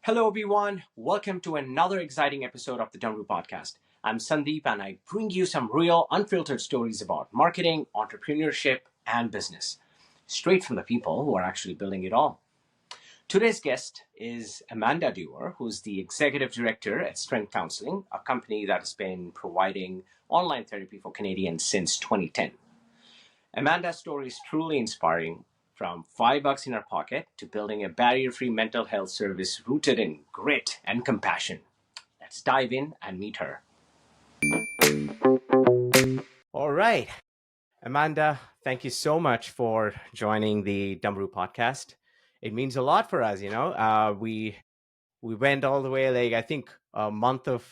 Hello, everyone. Welcome to another exciting episode of the Dumroo Podcast. I'm Sandeep, and I bring you some real, unfiltered stories about marketing, entrepreneurship, and business, straight from the people who are actually building it all. Today's guest is Amanda Dewar, who's the Executive Director at Strength Counselling, a company that has been providing online therapy for Canadians since 2010. Amanda's story is truly inspiring. From $5 in our pocket to building a barrier-free mental health service rooted in grit and compassion. Let's dive in and meet her. All right. Amanda, thank you so much for joining the Dumroo Podcast. It means a lot for us, we went all the way, I think, a month of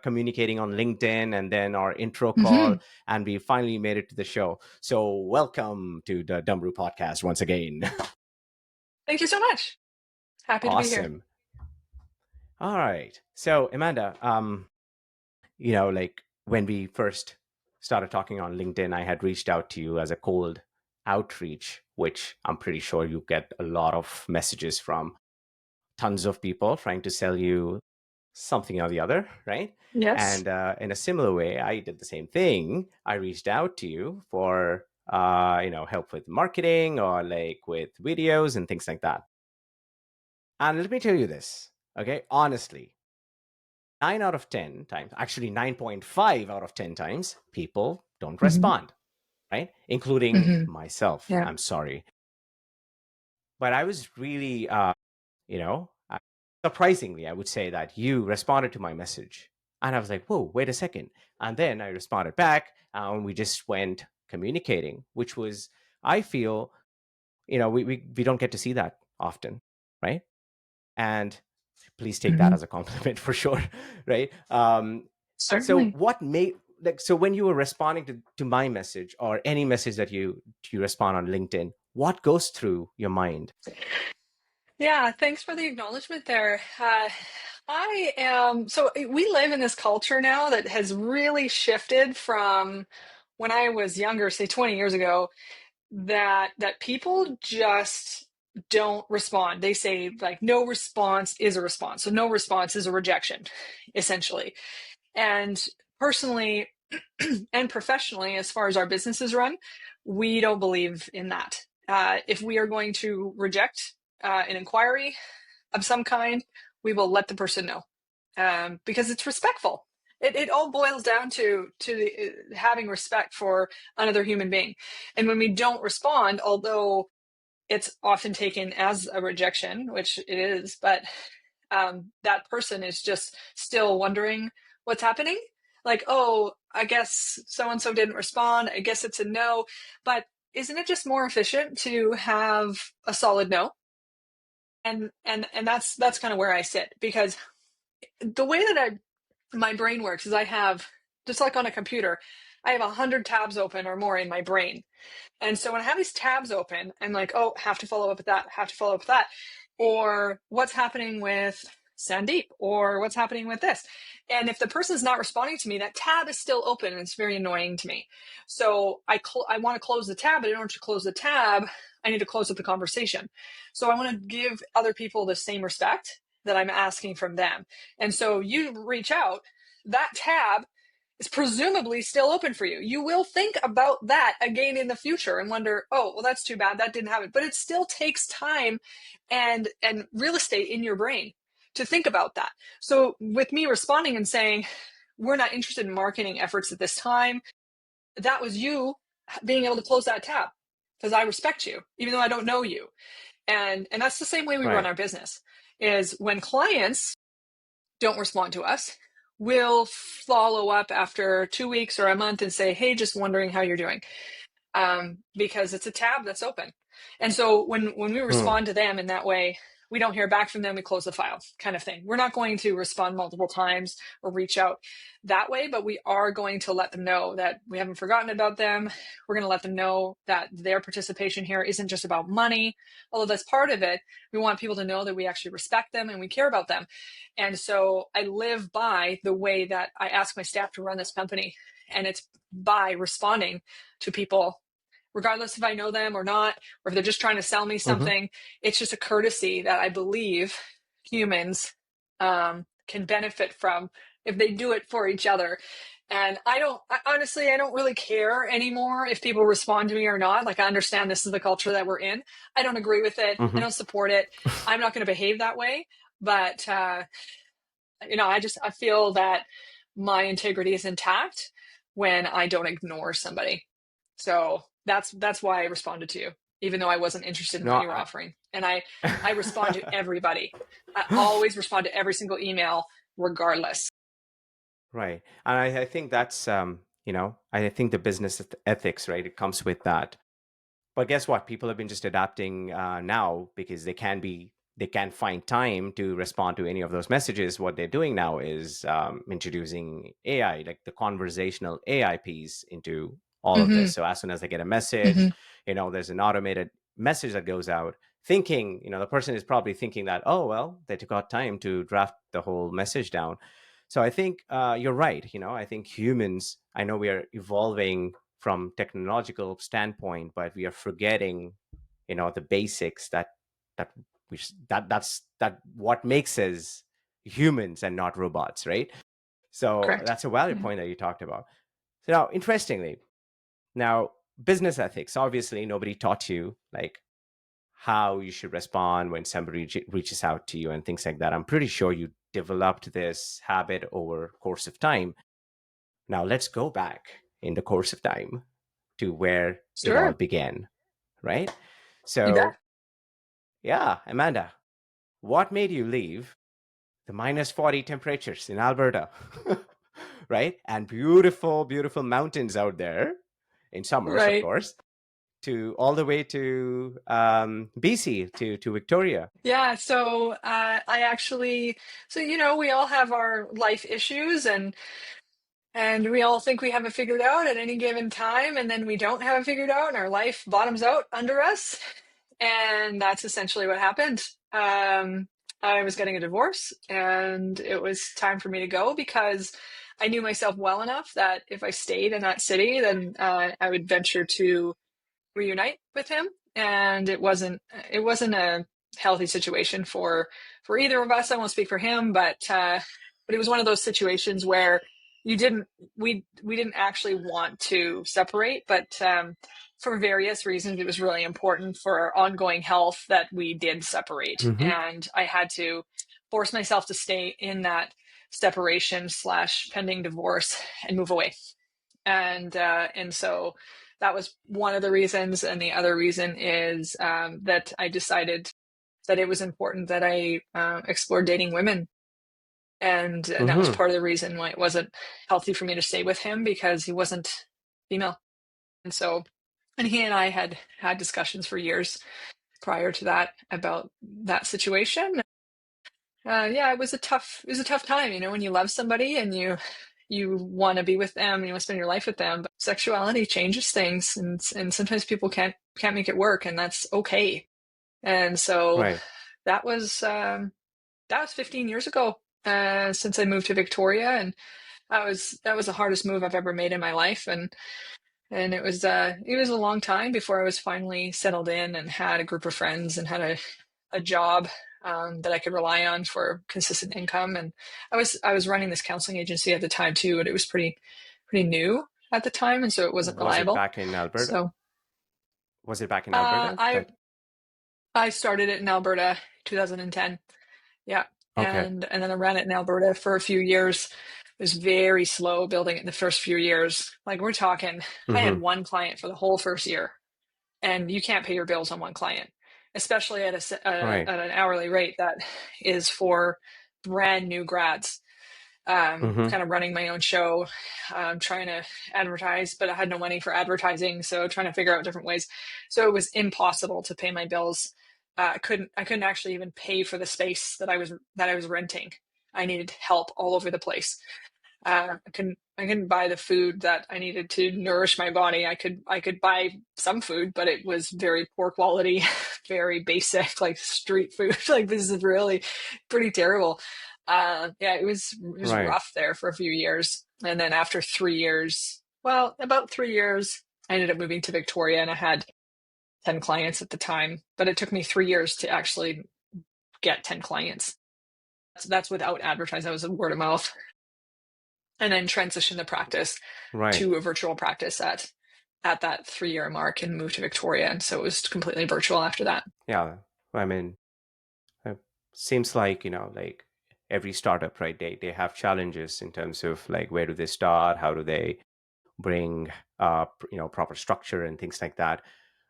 communicating on LinkedIn and then our intro call, and we finally made it to the show. So welcome to the Dumroo Podcast once again. Thank you so much. Happy to be here. Awesome. All right. So Amanda, when we first started talking on LinkedIn, I had reached out to you as a cold outreach, which I'm pretty sure you get a lot of messages from tons of people trying to sell you something or the other, right? Yes. And in a similar way, I did the same thing. I reached out to you for help with marketing or like with videos and things like that. And let me tell you this, okay? Honestly, 9 out of 10 times, actually 9.5 out of 10 times, people don't respond, right? Including myself. Yeah. I'm sorry. But I was really, surprisingly, I would say that you responded to my message. And I was like, whoa, wait a second. And then I responded back and we just went communicating, which was, I feel, we don't get to see that often, right? And please take that as a compliment for sure, right? Certainly. So what made, so when you were responding to my message or any message that you respond on LinkedIn, what goes through your mind? Yeah, thanks for the acknowledgement there. We live in this culture now that has really shifted from when I was younger, say 20 years ago, that people just don't respond. They say like no response is a response. So no response is a rejection, essentially. And personally and professionally, as far as our businesses run, we don't believe in that. If we are going to reject an inquiry of some kind, we will let the person know because it's respectful. It all boils down to having respect for another human being. And when we don't respond, although it's often taken as a rejection, which it is, but that person is just still wondering what's happening. Like, oh, I guess so-and-so didn't respond. I guess it's a no. But isn't it just more efficient to have a solid no? And that's kind of where I sit, because the way that my brain works is I have, just like on a computer, I have 100 tabs open or more in my brain. And so when I have these tabs open, I'm like, oh, have to follow up with that, have to follow up with that. Or what's happening with Sandeep, or what's happening with this. And if the person's not responding to me, that tab is still open and it's very annoying to me. So I want to close the tab, but in order to close the tab, I need to close up the conversation. So I want to give other people the same respect that I'm asking from them. And so you reach out, that tab is presumably still open for you. You will think about that again in the future and wonder, oh, well, that's too bad, that didn't happen. But it still takes time and real estate in your brain to think about that. So with me responding and saying, we're not interested in marketing efforts at this time, that was you being able to close that tab because I respect you, even though I don't know you. And that's the same way we run our business, is when clients don't respond to us, we'll follow up after 2 weeks or a month and say, hey, just wondering how you're doing. Because it's a tab that's open. And so when we respond to them in that way, we don't hear back from them, we close the file, kind of thing. We're not going to respond multiple times or reach out that way, but we are going to let them know that we haven't forgotten about them. We're going to let them know that their participation here isn't just about money, although that's part of it. We want people to know that we actually respect them and we care about them. And so I live by the way that I ask my staff to run this company, and it's by responding to people, regardless if I know them or not, or if they're just trying to sell me something. It's just a courtesy that I believe humans can benefit from if they do it for each other. And honestly, I don't really care anymore if people respond to me or not. Like, I understand this is the culture that we're in. I don't agree with it. I Mm-hmm. don't support it. I'm not going to behave that way. But, I feel that my integrity is intact when I don't ignore somebody. So that's why I responded to you, even though I wasn't interested in what No, you were offering. And I respond to everybody. I always respond to every single email, regardless. right. And I think that's, I think the business ethics, right? It comes with that. But guess what? People have been just adapting now because they can't find time to respond to any of those messages. What they're doing now is introducing AI, like the conversational AI piece into all of Mm-hmm. this. So as soon as they get a message, Mm-hmm. there's an automated message that goes out thinking, the person is probably thinking that, oh, well, they took out time to draft the whole message down. So I think you're right. I think humans, I know we are evolving from technological standpoint, but we are forgetting, the basics that that's what makes us humans and not robots, right? So Correct. that's a valid Yeah. point that you talked about. So now, interestingly, now business ethics, obviously nobody taught you like how you should respond when somebody reaches out to you and things like that. I'm pretty sure you developed this habit over course of time. Now let's go back in the course of time to where it all Sure. began, right? You bet. So, yeah, Amanda, what made you leave the minus 40 temperatures in Alberta, right? And beautiful, beautiful mountains out there in summers, of Right. course, to all the way to BC, to Victoria. Yeah. So we all have our life issues, and we all think we have it figured out at any given time, and then we don't have it figured out, and our life bottoms out under us. And that's essentially what happened. I was getting a divorce, and it was time for me to go because I knew myself well enough that if I stayed in that city, then I would venture to reunite with him. And it wasn't a healthy situation for either of us. I won't speak for him, but it was one of those situations where you didn't we didn't actually want to separate, but for various reasons it was really important for our ongoing health that we did separate, Mm-hmm. and I had to force myself to stay in that separation slash pending divorce and move away. And so that was one of the reasons, and the other reason is that I decided that it was important that I explore dating women, and that was Mm-hmm. part of the reason why it wasn't healthy for me to stay with him, because he wasn't female. And he and I had had discussions for years prior to that about that situation. Yeah, it was a tough time, when you love somebody and you want to be with them, you want to spend your life with them, but sexuality changes things, and sometimes people can't make it work, and that's okay. And so Right. that was 15 years ago, since I moved to Victoria, and that was the hardest move I've ever made in my life, and it was a long time before I was finally settled in and had a group of friends and had a job that I could rely on for consistent income. And I was running this counseling agency at the time too, and it was pretty new at the time, and so it wasn't Was it reliable. back in Alberta? So Was it back in uh, Alberta? I That I started it in Alberta 2010. Yeah. okay. And then I ran it in Alberta for a few years. It was very slow building it in the first few years. Like, we're talking, I had Mm-hmm. one client for the whole first year, and you can't pay your bills on one client, especially Right. at an hourly rate that is for brand new grads. Mm-hmm. Kind of running my own show, trying to advertise, but I had no money for advertising, so trying to figure out different ways. So it was impossible to pay my bills. I couldn't actually even pay for the space that I was renting. I needed help all over the place. I couldn't buy the food that I needed to nourish my body. I could buy some food, but it was very poor quality, very basic, like street food. Like, this is really pretty terrible. Yeah, it was Right. rough there for a few years, and then after 3 years, well, about 3 years, I ended up moving to Victoria, and I had 10 clients at the time, but it took me 3 years to actually get 10 clients. that's without advertising. That was a word of mouth. And then transitioned the practice Right. to a virtual practice at that 3-year mark and moved to Victoria. And so it was completely virtual after that. Yeah. I mean, it seems like, like every startup, right? They have challenges in terms of like where do they start, how do they bring proper structure and things like that.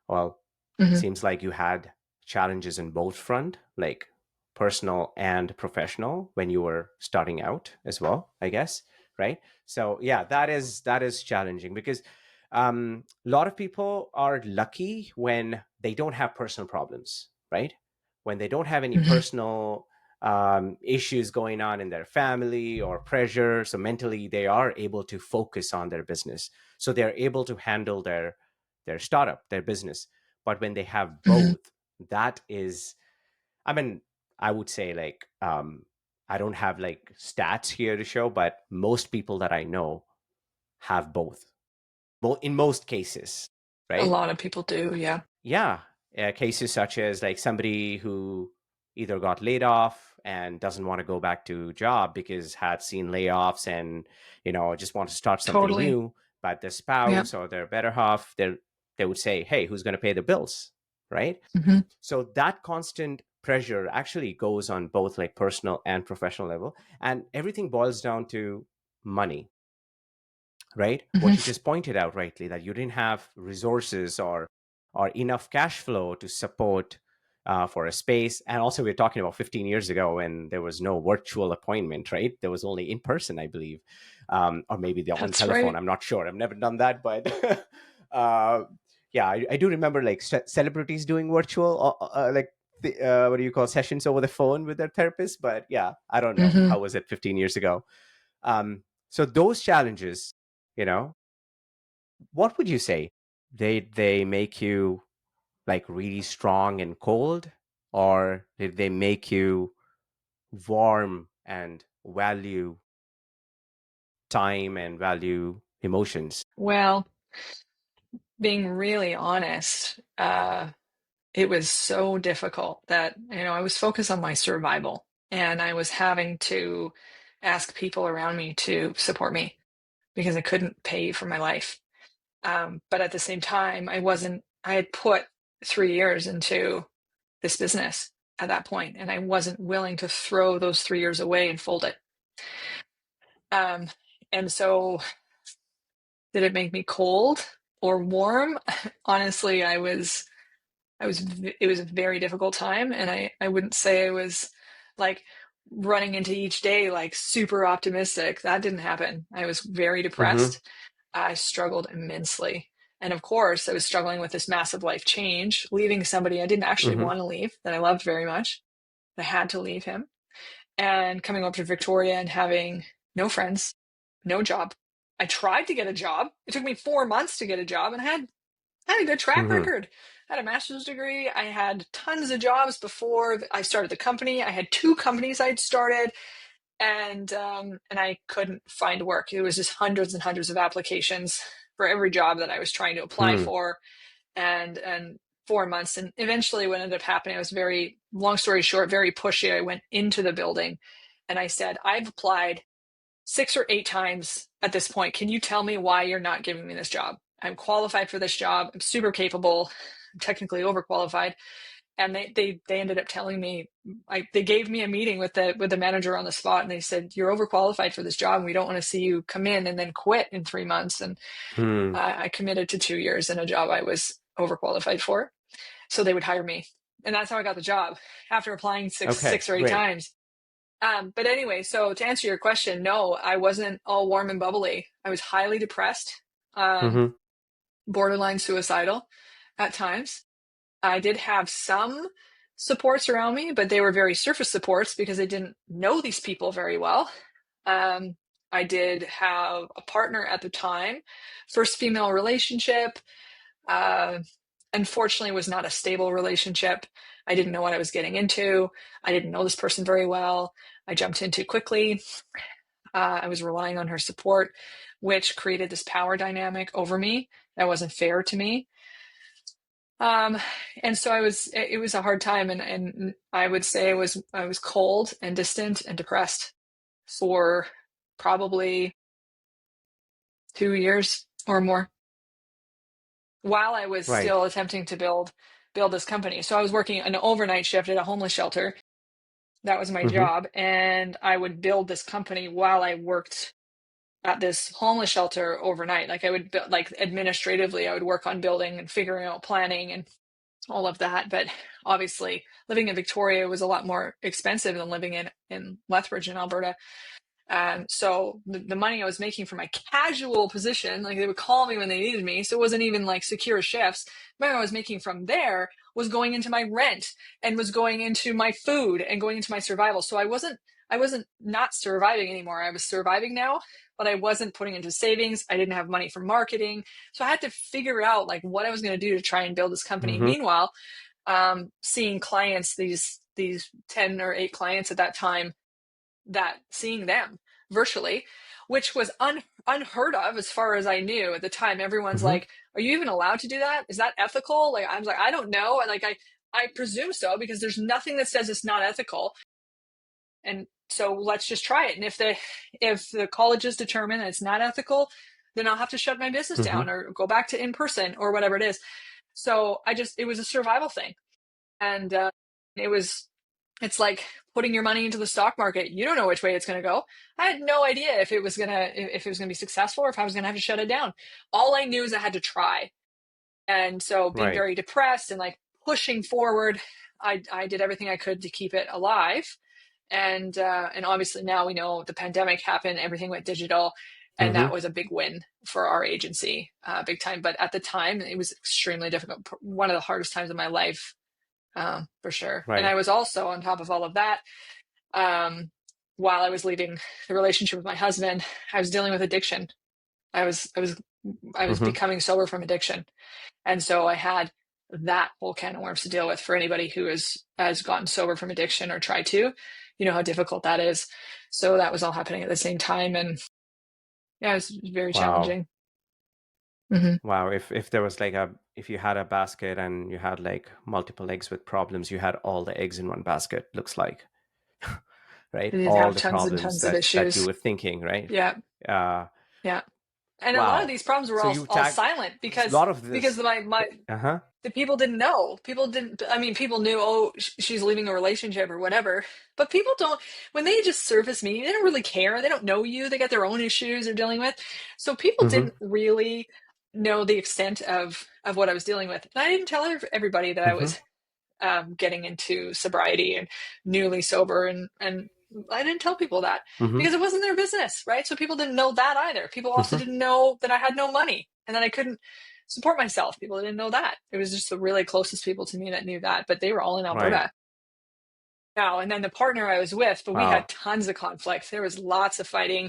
Well, Mm-hmm. seems like you had challenges in both front, like personal and professional when you were starting out as well, I guess, right? So yeah, that is challenging because a lot of people are lucky when they don't have personal problems, right? When they don't have any Mm-hmm. personal issues going on in their family or pressure, so mentally they are able to focus on their business, so they're able to handle their startup, their business. But when they have Mm-hmm. both, that is, I mean, I would say like, I don't have like stats here to show, but most people that I know have both, in most cases, A right? lot of people do. Yeah. Yeah. Cases such as like somebody who either got laid off and doesn't want to go back to job because had seen layoffs and, just want to start something Totally. new, but their Yeah. spouse or their better half, they would say, hey, who's going to pay the bills? Right. Mm-hmm. So that constant pressure actually goes on both like personal and professional level. And everything boils down to money, right? What you Mm-hmm. just pointed out rightly, that you didn't have resources or enough cash flow to support for a space. And also, we're talking about 15 years ago when there was no virtual appointment, right? There was only in person, I believe, or maybe the on That's telephone. right. I'm not sure. I've never done that, but uh, yeah, I do remember like celebrities doing virtual, like what do you call, sessions over the phone with their therapist. But yeah, I don't know, Mm-hmm. how was it 15 years ago? So those challenges, you know, what would you say? They make you like really strong and cold, or did they make you warm and value time and value emotions? Well, being really honest, it was so difficult that, I was focused on my survival and I was having to ask people around me to support me because I couldn't pay for my life. But at the same time, I had put 3 years into this business at that point, and I wasn't willing to throw those 3 years away and fold it. Um, and so, did it make me cold or warm? Honestly, it was a very difficult time. And I wouldn't say I was like running into each day like super optimistic. That didn't happen. I was very Mm-hmm. depressed. I struggled immensely. And of course, I was struggling with this massive life change, leaving somebody I didn't actually Mm-hmm. want to leave, that I loved very much. I had to leave him. And coming up to Victoria and having no friends, no job. I tried to get a job. It took me 4 months to get a job, and I had a good track Mm-hmm. record. I had a master's degree. I had tons of jobs before I started the company. I had 2 companies I'd started, and I couldn't find work. It was just hundreds and hundreds of applications for every job that I was trying to apply Hmm. for, and 4 months. And eventually, what ended up happening, I was very, long story short, very pushy. I went into the building, and I said, "I've applied 6 or 8 times at this point. Can you tell me why you're not giving me this job? I'm qualified for this job. I'm super capable. I'm technically overqualified." And they ended up telling me, they gave me a meeting with the manager on the spot, and they said, "You're overqualified for this job, and we don't want to see you come in and then quit in 3 months." And Hmm. I committed to 2 years in a job I was overqualified for, so they would hire me, and that's how I got the job after applying six Okay, six or eight great. times. But anyway, so to answer your question, no, I wasn't all warm and bubbly. I was highly depressed, um, Mm-hmm. borderline suicidal at times. I did have some supports around me, but they were very surface supports because I didn't know these people very well. Um, I did have a partner at the time, first female relationship. Uh, Unfortunately, it was not a stable relationship. I didn't know what I was getting into. I didn't know this person very well. I jumped in too quickly. I was relying on her support, which created this power dynamic over me that wasn't fair to me. And so it was a hard time, and I would say I was cold and distant and depressed for probably 2 years or more, while I was Right. still attempting to build this company. So I was working an overnight shift at a homeless shelter. That was my Mm-hmm. job, and I would build this company while I worked at this homeless shelter overnight. Like I would build, like administratively, I would work on building and figuring out planning and all of that. But obviously, living in Victoria was a lot more expensive than living in Lethbridge in Alberta. So the money I was making for my casual position, like they would call me when they needed me, so it wasn't even like secure shifts. The money I was making from there was going into my rent and was going into my food and going into my survival. So I wasn't not surviving anymore. I was surviving now, but I wasn't putting into savings. I didn't have money for marketing. So I had to figure out like what I was going to do to try and build this company. Mm-hmm. Meanwhile, seeing clients, these 10 or 8 clients at that time, that seeing them virtually, which was unheard of as far as I knew at the time. Everyone's Mm-hmm. like, are you even allowed to do that? Is that ethical? Like, I was like, I don't know. And like, I presume so, because there's nothing that says it's not ethical. And so let's just try it. And if the colleges determine that it's not ethical, then I'll have to shut my business Mm-hmm. down or go back to in person or whatever it is. So it was a survival thing. And it was it's like putting your money into the stock market. You don't know which way it's going to go. I had no idea if it was going to be successful or if I was going to have to shut it down. All I knew is I had to try. And so being Right. very depressed and like pushing forward, I did everything I could to keep it alive. And obviously now we know the pandemic happened, everything went digital, and Mm-hmm. that was a big win for our agency, big time. But at the time, it was extremely difficult. One of the hardest times of my life, for sure. And I Right. was also, on top of all of that, um, while I was leaving the relationship with my husband, I was dealing with addiction. I was Mm-hmm. becoming sober from addiction, and so I had that whole can of worms to deal with. For anybody who has gotten sober from addiction or tried to, you know how difficult that is. So that was all happening at the same time, and yeah, it was very Wow. challenging. Hmm. Wow. If there was like if you had a basket and you had like multiple eggs with problems, you had all the eggs in one basket, looks like, right? I did All have the tons and problems tons of that you issues. were thinking, right? Yeah, Uh, yeah. And a lot of wow. these problems were So you all tag silent a lot of because this. my Uh-huh. the people didn't know. People didn't. I mean, people knew. Oh, she's leaving a relationship or whatever. But people don't. When they just surface me, they don't really care. They don't know you. They got their own issues they're dealing with. So people Mm-hmm. didn't really know the extent of what I was dealing with. And I didn't tell everybody that I Mm-hmm. was getting into sobriety and newly sober, and I didn't tell people that Mm-hmm. because it wasn't their business, right? So people didn't know that either. People also Mm-hmm. didn't know that I had no money and that I couldn't support myself. People didn't know that. It was just the really closest people to me that knew that, but they were all in Right. Alberta now. And then the partner I was with, but we had Wow. tons of conflict. There was lots of fighting.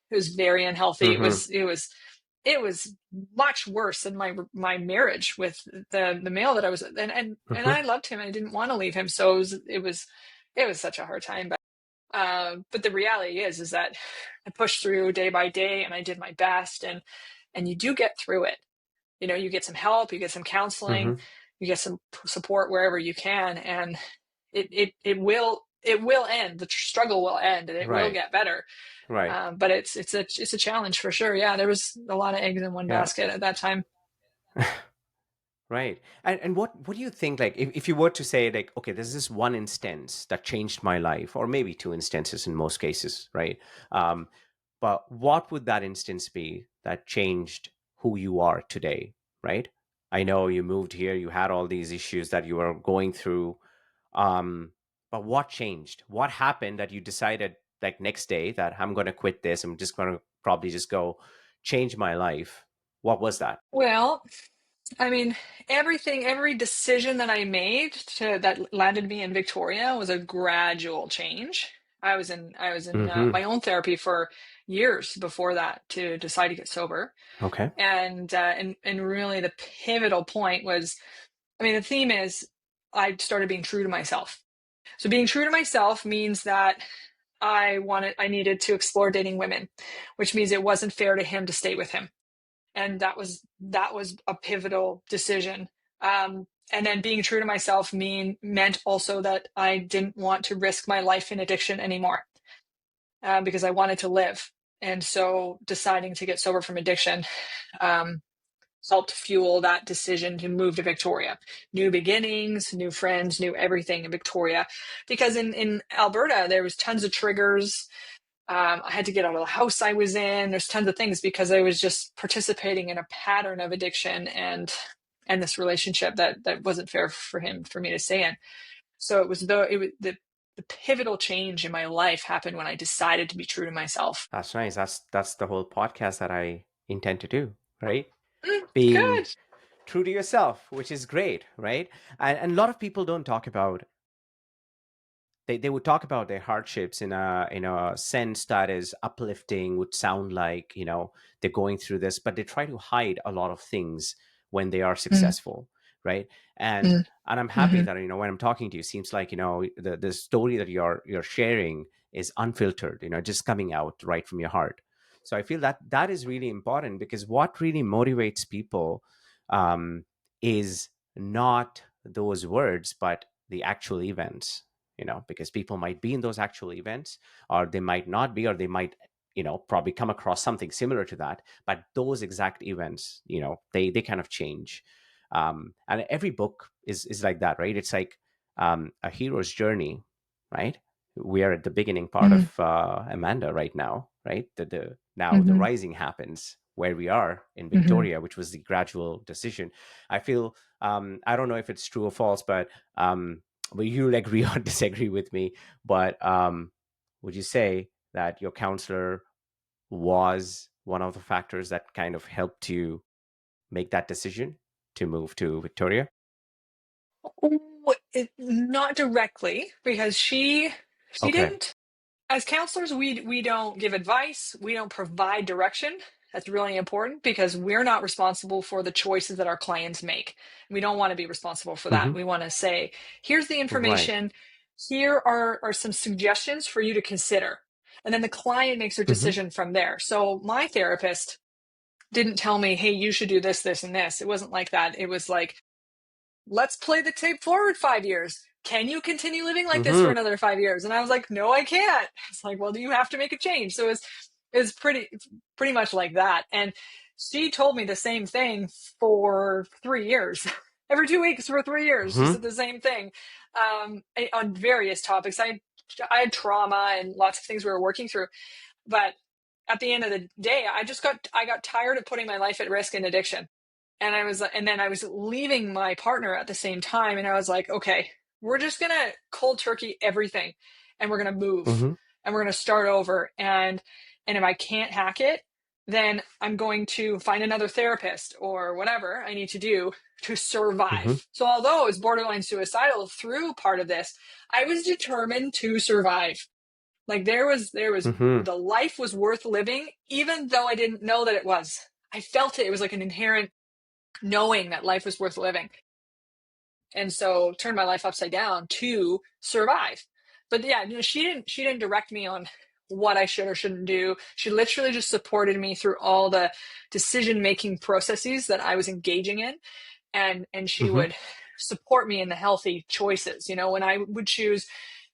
It was very unhealthy. Mm-hmm. It was much worse than my marriage with the male that I was, and Mm-hmm. I loved him. I didn't want to leave him, so it was such a hard time. But the reality is that I pushed through day by day, and I did my best, and you do get through it. You know, you get some help, you get some counseling, Mm-hmm. you get some support wherever you can, and it will end. The struggle will end, and it will Right. get better. Right. But it's a challenge for sure. Yeah, there was a lot of eggs in one Yeah. basket at that time. Right. And what do you think, like, if you were to say, like, okay, there's this one instance that changed my life, or maybe two instances in most cases, right? Um, but what would that instance be that changed who you are today, right? I know you moved here, you had all these issues that you were going through. Um, but what changed? What happened that you decided, like, next day that I'm going to quit this? I'm just going to probably just go change my life. What was that? Well, I mean, every decision that I made that landed me in Victoria was a gradual change. I was in Mm-hmm. my own therapy for years before that to decide to get sober, Okay. and really the pivotal point was, I mean, the theme is I started being true to myself. So being true to myself means that I needed to explore dating women, which means it wasn't fair to him to stay with him, and that was a pivotal decision. And then being true to myself meant also that I didn't want to risk my life in addiction anymore, because I wanted to live. And so deciding to get sober from addiction helped fuel that decision to move to Victoria. New beginnings, new friends, new everything in Victoria. Because in Alberta, there was tons of triggers. I had to get out of the house I was in. There's tons of things because I was just participating in a pattern of addiction and this relationship that wasn't fair for me to stay in. So it was the pivotal change in my life happened when I decided to be true to myself. That's nice. That's the whole podcast that I intend to do, right? Being Good. true to yourself, which is great, right? And a lot of people don't talk about, they would talk about their hardships in a sense that is uplifting, would sound like, they're going through this, but they try to hide a lot of things when they are Mm, successful, right? And mm, and I'm happy mm-hmm, that, when I'm talking to you, seems like, the story that you're sharing is unfiltered, just coming out right from your heart. So I feel that that is really important, because what really motivates people, is not those words, but the actual events, because people might be in those actual events, or they might not be, or they might, probably come across something similar to that. But those exact events, they kind of change. And every book is like that, right? It's like, a hero's journey, right? We are at the beginning part mm, of, Amanda right now, right? Now the mm-hmm, rising happens where we are in mm-hmm. Victoria, which was the gradual decision. I feel, I don't know if it's true or false, but, well, you'll agree or disagree with me, but, would you say that your counselor was one of the factors that kind of helped you make that decision to move to Victoria? Not directly, because she Okay. didn't. As counselors, we don't give advice, we don't provide direction. That's really important because we're not responsible for the choices that our clients make. We don't want to be responsible for that. Hmm. We want to say, here's the Right. information, here are some suggestions for you to consider, and then the client makes their Hmm. decision from there. So my therapist didn't tell me, hey, you should do this, this, and this. It wasn't like that. It was like, let's play the tape forward 5 years. Can you continue living like this for Hmm. another 5 years? And I was like, no, I can't. It's like, well, do you have to make a change? So it's pretty much like that. And she told me the same thing for 3 years. Every 2 weeks for 3 years, she Hmm. said the same thing, on various topics. I had trauma and lots of things we were working through, but at the end of the day, I got tired of putting my life at risk in addiction. And then I was leaving my partner at the same time. And I was like, okay, we're just going to cold turkey everything, and we're going to move, Hmm. and we're going to start over. And if I can't hack it, then I'm going to find another therapist or whatever I need to do to Hmm. survive. So although I was borderline suicidal through part of this, I was determined to survive. Like there was Hmm. the life was worth living, even though I didn't know that it was. I felt it. It was like an inherent knowing that life was worth living. And so turned my life upside down to survive. But yeah, she didn't direct me on what I should or shouldn't do. She literally just supported me through all the decision making processes that I was engaging in, and she Hmm. would support me in the healthy choices. When I would choose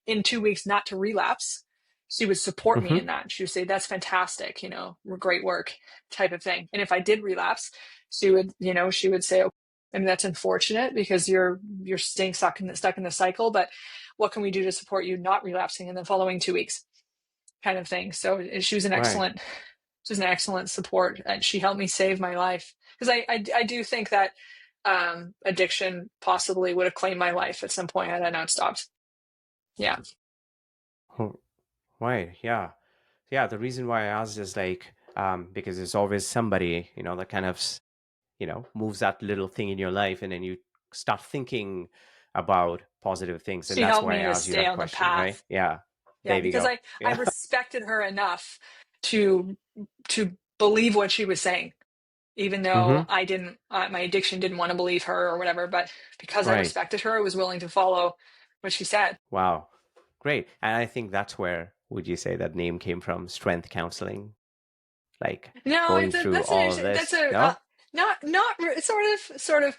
in 2 weeks not to relapse, she would support me Hmm. in that. She would say, that's fantastic, great work, type of thing. And if I did relapse, she would say, okay, I mean, that's unfortunate because you're staying stuck in the cycle, but what can we do to support you not relapsing in the following 2 weeks, kind of thing. So Right. she was an excellent support, and she helped me save my life, because I do think that addiction possibly would have claimed my life at some point had I not stopped. Yeah. Oh, right. Yeah. Yeah. The reason why I asked is like, because there's always somebody, that kind of, moves that little thing in your life, and then you start thinking about positive things. And She that's helped why I me to asked you stay that on the question, right? path. Yeah. Yeah, There we because go. I Yeah. respected her enough to believe what she was saying, even though Hmm. I didn't, my addiction didn't want to believe her or whatever. But because I Right. respected her, I was willing to follow what she said. Wow. Great. And I think that's where would you say that name came from? Strength counseling, like No, going through that's all of that's this. a No? not sort of.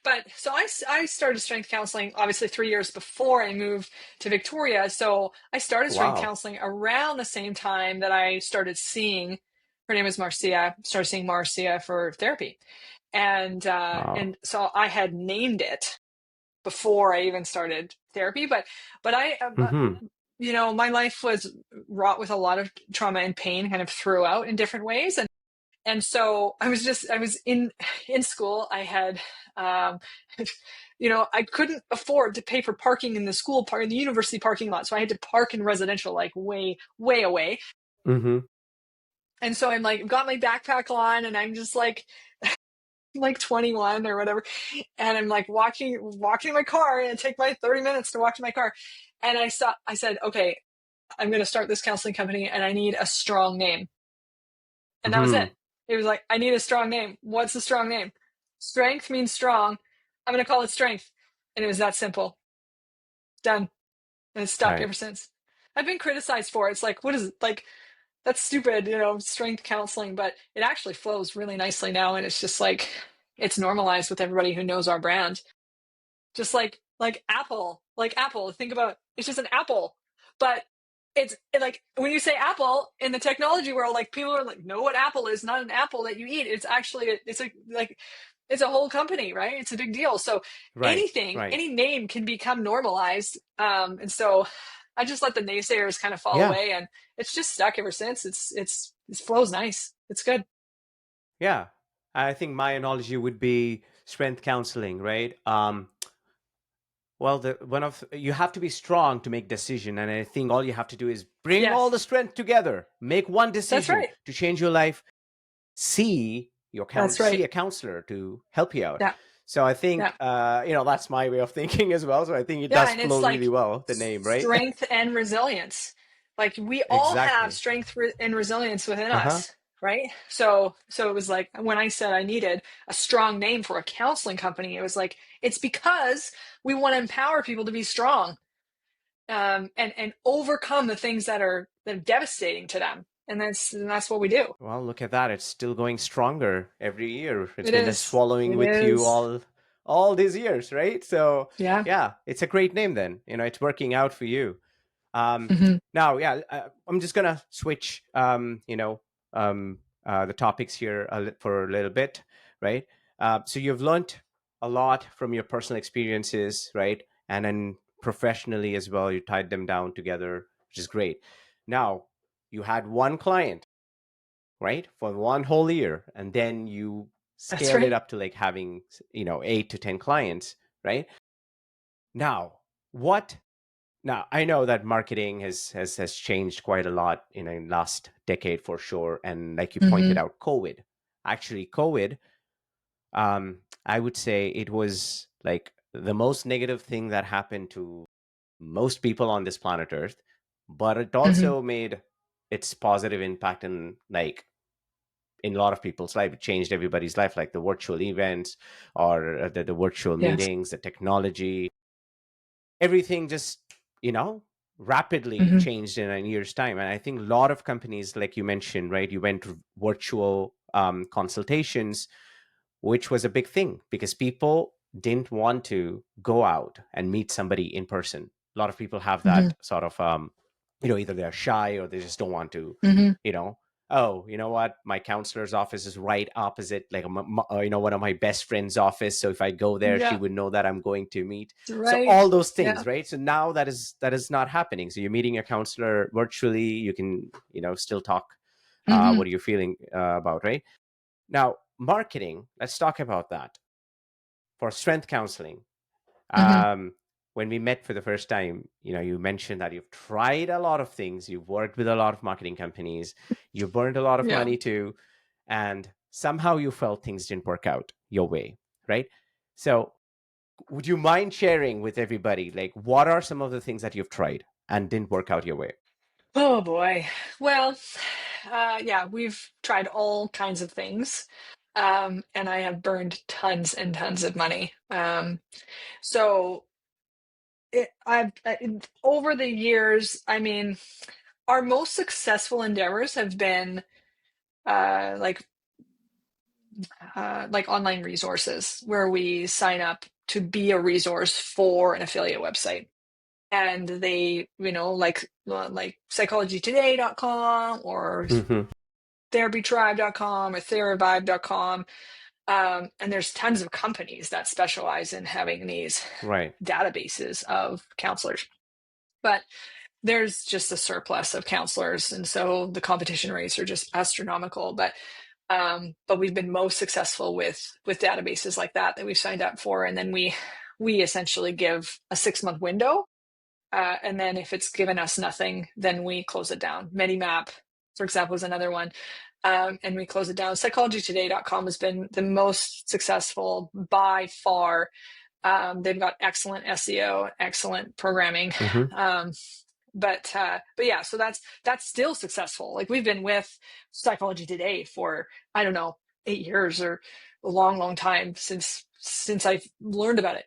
But so I started strength counseling obviously 3 years before I moved to Victoria. So I started strength Wow. counseling around the same time that I started seeing, her name is Marcia, started seeing Marcia for therapy. Wow. And so I had named it before I even started therapy. But Mm-hmm. my life was wrought with a lot of trauma and pain kind of throughout in different ways. And so I was in school. I had, um, I couldn't afford to pay for parking in the in the university parking lot. So I had to park in residential, like way, way away. Mm-hmm. And so I'm like, got my backpack on and I'm just like 21 or whatever. And I'm like walking my car and it take my 30 minutes to walk to my car. And I said, okay, I'm going to start this counseling company and I need a strong name. And that was Mm-hmm. it. It was like, I need a strong name. What's a strong name? Strength means strong. I'm going to call it strength. And it was that simple. Done. And it's stuck Right. ever since. I've been criticized for it. It's like, what is it? Like, that's stupid, strength counseling, but it actually flows really nicely now. And it's just like, it's normalized with everybody who knows our brand. Just like Apple. Think about it's just an apple, but like when you say Apple in the technology world, like people are like, know what Apple is? Not an apple that you eat. It's actually it's a whole company, right? It's a big deal. So Right. Right. any name can become normalized, and so I just let the naysayers kind of fall Yeah. away, and it's just stuck ever since. It flows nice. It's good. Yeah. I think my analogy would be strength counseling, right? Well, the one of you have to be strong to make decision, and I think all you have to do is bring all Yes, the strength together, make one that's decision right. to change your life, That's see right. a counselor to help you out. Yeah, So I think yeah. that's my way of thinking as well. So I think it Yeah, does and flow it's really like well, the name, right? strength and resilience. Like we all have Exactly. and resilience within Uh-huh. us, right? So it was like when I said I needed a strong name for a counseling company, it was like it's because we want to empower people to be strong, and overcome the things that are devastating to them, and that's what we do. Well, look at that. It's still going stronger every year. It's It been is. swallowing It with you is. all these years, right? So Yeah. yeah, it's a great name then. It's working out for you. Hmm. Now, yeah, I'm just gonna switch, the topics here for a little bit, right? So you've learned a lot from your personal experiences, right? And then professionally as well, you tied them down together, which is great. Now, you had one client, right, for one whole year, and then you That's scaled it right. up to like having, 8 to 10 clients, right? Now, what Now, I know that marketing has changed quite a lot in the last decade for sure. And like you pointed Hmm. out, COVID, I would say it was like the most negative thing that happened to most people on this planet Earth, but it Hmm. also made its positive impact in a lot of people's life. It changed everybody's life, like the virtual events or the virtual Yes. meetings, the technology, everything just rapidly Hmm. changed in a year's time. And I think a lot of companies, like you mentioned, right, you went to virtual consultations, which was a big thing because people didn't want to go out and meet somebody in person. A lot of people have Hmm. that sort of either they're shy or they just don't want to, Hmm. you know oh, you know what, my counselor's office is right opposite, like one of my best friend's office, so if I go there she Yeah. would know that I'm going to meet. So Right. all those Yeah. things, right? So now that is not happening. So you're meeting a counselor virtually, you can still talk Hmm. what are you feeling about, right? Now, marketing, let's talk about that. For strength counseling, Hmm. um, when we met for the first time, you mentioned that you've tried a lot of things, you've worked with a lot of marketing companies, you burned a lot of Yeah. money too, and somehow you felt things didn't work out your way, right? So, would you mind sharing with everybody, like, what are some of the things that you've tried and didn't work out your way? Oh boy. Well, yeah, we've tried all kinds of things. And I have burned tons and tons of money. So over the years, I mean, our most successful endeavors have been like like online resources where we sign up to be a resource for an affiliate website. And they, like psychologytoday.com or therapytribe.com or theravibe.com. And there's tons of companies that specialize in having these databases of counselors. But there's just a surplus of counselors. And so the competition rates are just astronomical. But we've been most successful with databases like that we've signed up for. And then we essentially give a 6-month window. And then if it's given us nothing, then we close it down. Medimap, for example, is another one. And we close it down. Psychologytoday.com has been the most successful by far. They've got excellent SEO, excellent programming. But yeah, so that's still successful. Like we've been with Psychology Today for, I don't know, 8 years or a long time since I've learned about it.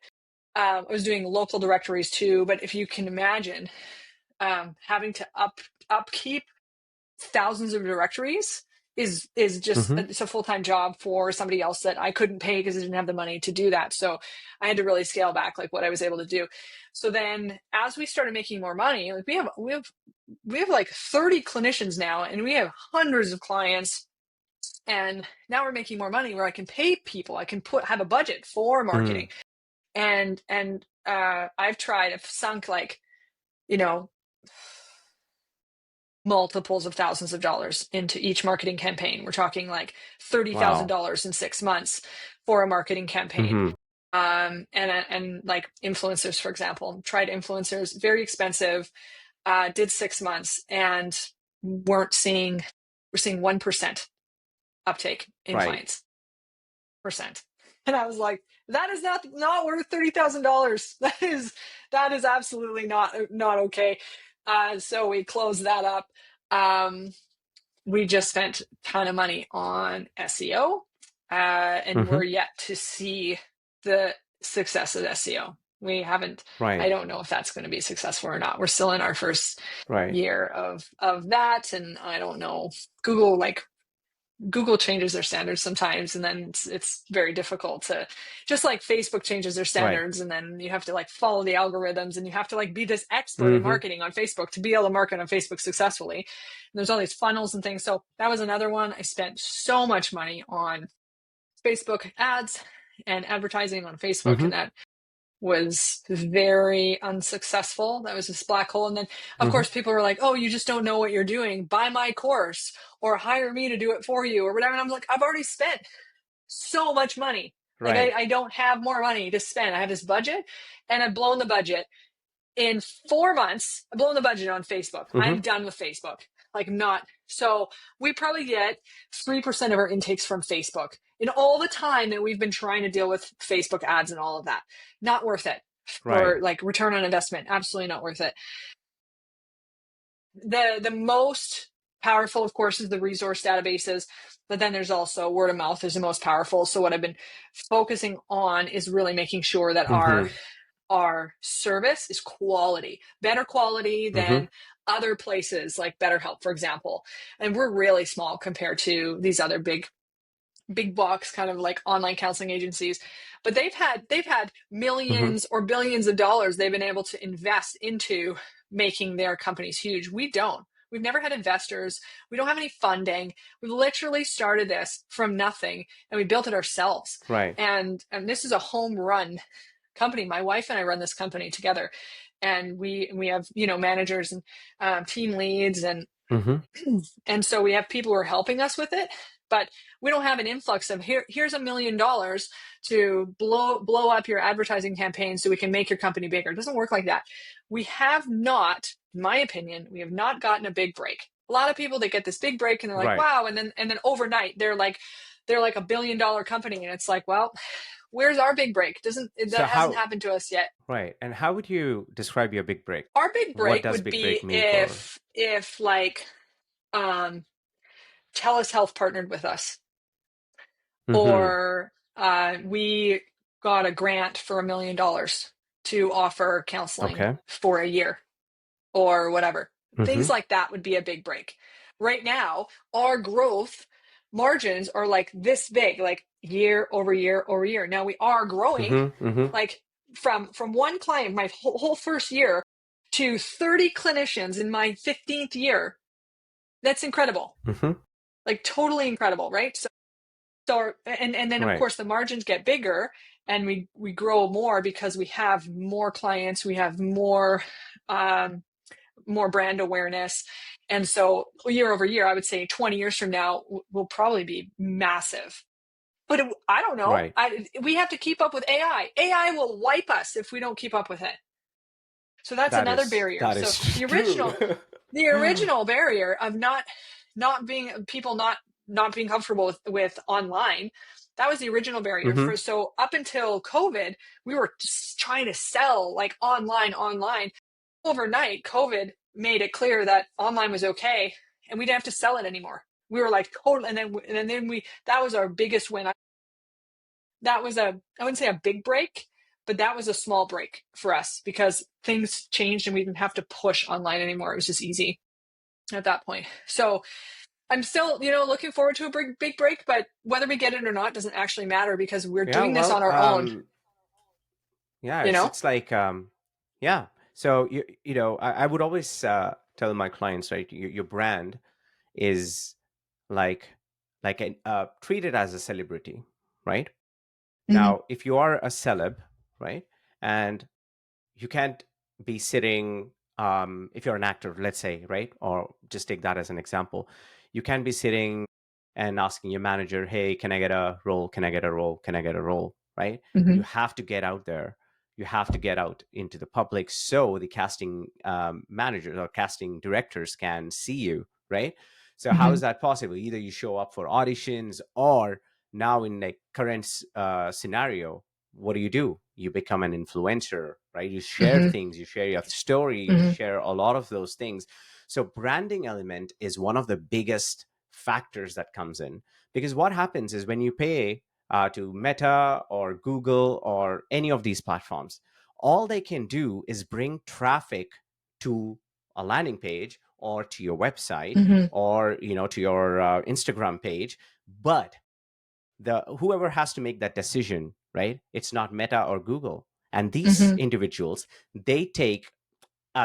I was doing local directories too, but if you can imagine having to upkeep thousands of directories is just it's a full-time job for somebody else that I couldn't pay because I didn't have the money to do that. So I had to really scale back like what I was able to do. So then as we started making more money, like we have like 30 clinicians now, and we have hundreds of clients. And now we're making more money where I can pay people. I can have a budget for marketing. And I've sunk like, multiples of thousands of dollars into each marketing campaign. We're talking like $30,000 in 6 months for a marketing campaign. And like influencers, for example, tried influencers, very expensive, did 6 months, and we're seeing 1% uptake in clients. Percent. And I was like, that is not worth $30,000. That is absolutely not okay. So we closed that up. We just spent a ton of money on SEO, and we're yet to see the success of SEO. We haven't. I don't know if that's going to be successful or not. We're still in our first year of that, and I don't know. Google changes their standards sometimes, and then it's very difficult to, just like Facebook changes their standards, and then you have to like follow the algorithms, and you have to like be this expert in marketing on Facebook to be able to market on Facebook successfully. And there's all these funnels and things. So that was another one. I spent so much money on Facebook ads and advertising on Facebook, and that was very unsuccessful. That was this black hole. And then of course people were like, oh, you just don't know what you're doing. Buy my course or hire me to do it for you or whatever. And I'm like, I've already spent so much money. Like I don't have more money to spend. I have this budget, and I've blown the budget. In 4 months, I've blown the budget on Facebook. I'm done with Facebook. So we probably get 3% of our intakes from Facebook in all the time that we've been trying to deal with Facebook ads and all of that. Not worth it for like return on investment. Absolutely not worth it. The most powerful, of course, is the resource databases, but then there's also word of mouth is the most powerful. So what I've been focusing on is really making sure that our service is better quality than other places like BetterHelp, for example. And we're really small compared to these other big box kind of like online counseling agencies, but they've had millions or billions of dollars they've been able to invest into making their companies huge. We've never had investors. We don't have any funding. We've literally started this from nothing, and we built it ourselves. And this is a home run company. My wife and I run this company together, and we have managers and team leads, and and so we have people who are helping us with it, but we don't have an influx of here's $1 million to blow up your advertising campaign so we can make your company bigger. It doesn't work like that. We have not, in my opinion, we have not gotten a big break. A lot of people, they get this big break and they're like, wow, and then overnight they're like $1 billion company, and it's like, well, where's our big break? That hasn't happened to us yet. And how would you describe your big break? Our big break would be if like TELUS Health partnered with us, or we got a grant for $1 million to offer counseling for a year or whatever. Things like that would be a big break. Right now, our growth margins are like this big, like year over year over year. Now we are growing, like from one client my whole first year to 30 clinicians in my 15th year. That's incredible. Like totally incredible, right? So and then of Right. course the margins get bigger and we grow more because we have more clients, we have more brand awareness. And so year over year, I would say 20 years from now will probably be massive. But I don't know. Right. We have to keep up with AI. AI will wipe us if we don't keep up with it. So that's That another is barrier. that So is the true. original barrier of not being people not being comfortable with online, that was the original barrier. So up until COVID, we were just trying to sell like online. Overnight, COVID made it clear that online was okay, and we didn't have to sell it anymore. We were like total, and then we that was our biggest win. That was I wouldn't say a big break, but that was a small break for us because things changed and we didn't have to push online anymore. It was just easy at that point. So I'm still, looking forward to a big break, but whether we get it or not doesn't actually matter because we're Yeah, doing this well, on our own, yeah, you know? it's like yeah. So I would always tell my clients, right, your brand is like treat it as a celebrity, right? Mm-hmm. Now, if you are a celeb, right, and you can't be sitting, if you're an actor, let's say, right, or just take that as an example, you can't be sitting and asking your manager, hey, can I get a role? Can I get a role? Can I get a role? Right? Mm-hmm. You have to get out there. You have to get out into the public so the casting managers or casting directors can see you, right? So how Mm-hmm. is that possible? Either you show up for auditions, or now in the current scenario, what do? You become an influencer, right? You share Mm-hmm. things, you share your story, you Mm-hmm. share a lot of those things. So branding element is one of the biggest factors that comes in, because what happens is when you pay to Meta or Google or any of these platforms, all they can do is bring traffic to a landing page or to your website Mm-hmm. or to your Instagram page, but the whoever has to make that decision, right, it's not Meta or Google. And these Mm-hmm. individuals, they take